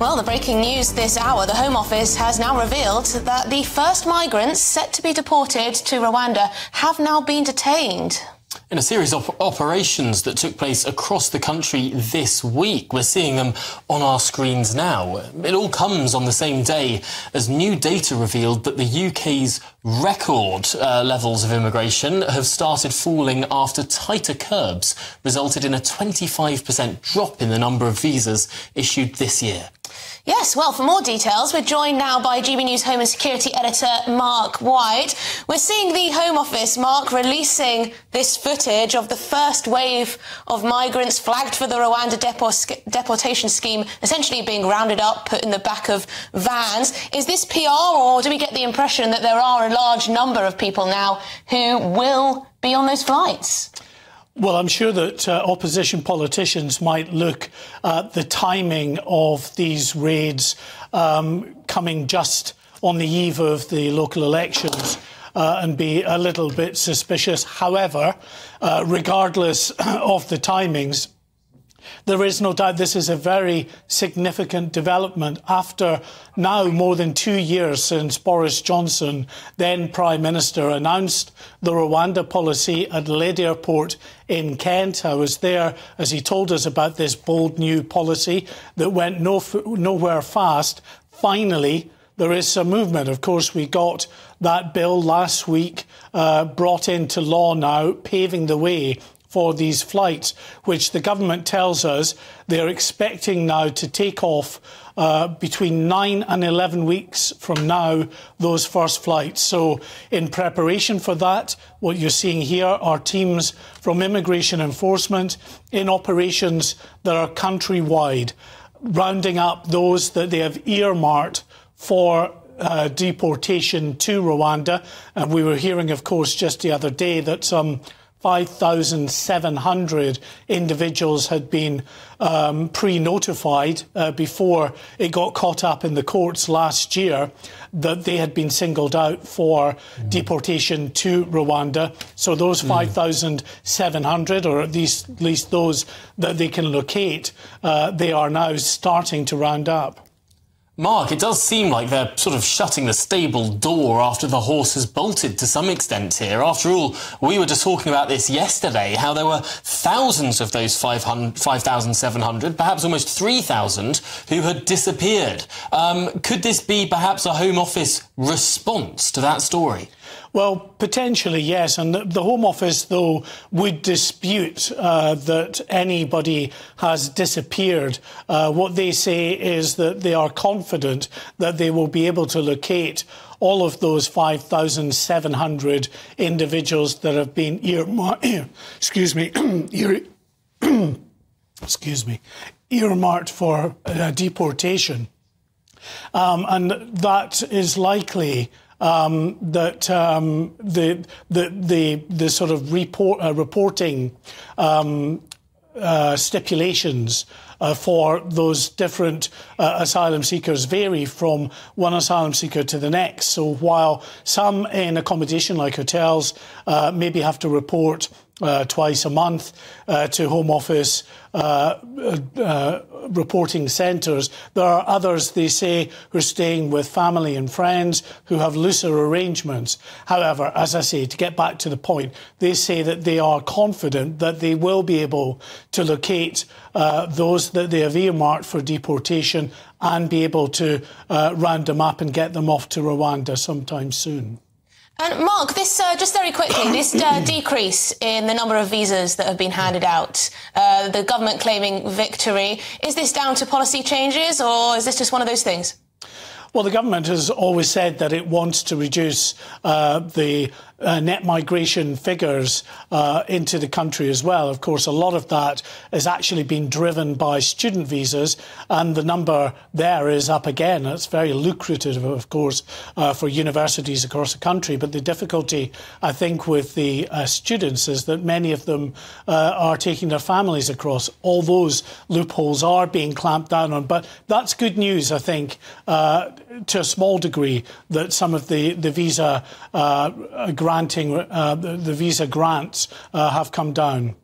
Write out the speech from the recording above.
Well, the breaking news this hour, the Home Office has now revealed that the first migrants set to be deported to Rwanda have now been detained. In a series of operations that took place across the country this week. We're seeing them on our screens now. It all comes on the same day as new data revealed that the UK's record levels of immigration have started falling after tighter curbs resulted in a 25% drop in the number of visas issued this year. Yes, well, for more details, we're joined now by GBNews Home and Security Editor Mark White. We're seeing the Home Office, Mark, releasing this footage of the first wave of migrants flagged for the Rwanda deportation scheme, essentially being rounded up, put in the back of vans. Is this PR, or do we get the impression that there are a large number of people now who will be on those flights? Well, I'm sure that opposition politicians might look at the timing of these raids coming just on the eve of the local elections and be a little bit suspicious. However, regardless of the timings, there is no doubt this is a very significant development after now more than 2 years since Boris Johnson, then Prime Minister, announced the Rwanda policy at Lyd Airport in Kent. I was there as he told us about this bold new policy that went nowhere fast. Finally, there is some movement. Of course, we got that bill last week brought into law now, paving the way for these flights, which the government tells us they're expecting now to take off between 9 and 11 weeks from now, those first flights. So in preparation for that, what you're seeing here are teams from immigration enforcement in operations that are countrywide, rounding up those that they have earmarked for deportation to Rwanda. And we were hearing, of course, just the other day that some 5,700 individuals had been pre-notified before it got caught up in the courts last year that they had been singled out for deportation to Rwanda. So those 5,700, or at least those that they can locate, they are now starting to round up. Mark, it does seem like they're sort of shutting the stable door after the horse has bolted to some extent here. After all, we were just talking about this yesterday, how there were thousands of those 5,700, perhaps almost 3,000, who had disappeared. Could this be perhaps a Home Office response to that story? Well, potentially, yes. And the Home Office, though, would dispute that anybody has disappeared. What they say is that they are confident that they will be able to locate all of those 5,700 individuals that have been earmarked for deportation. And that is likely that the sort of reporting stipulations for those different asylum seekers vary from one asylum seeker to the next. So while some in accommodation like hotels maybe have to report twice a month to Home Office reporting centres, there are others, they say, who are staying with family and friends who have looser arrangements. However, as I say, to get back to the point, they say that they are confident that they will be able to locate those that they have earmarked for deportation and be able to round them up and get them off to Rwanda sometime soon. And Mark, this just very quickly, this decrease in the number of visas that have been handed out, the government claiming victory, is this down to policy changes, or is this just one of those things? Well, the government has always said that it wants to reduce the net migration figures into the country as well. Of course, a lot of that has actually been driven by student visas, and the number there is up again. It's very lucrative, of course, for universities across the country. But the difficulty, I think, with the students is that many of them are taking their families across. All those loopholes are being clamped down on. But that's good news, I think, to a small degree, that some of the visa the visa grants have come down.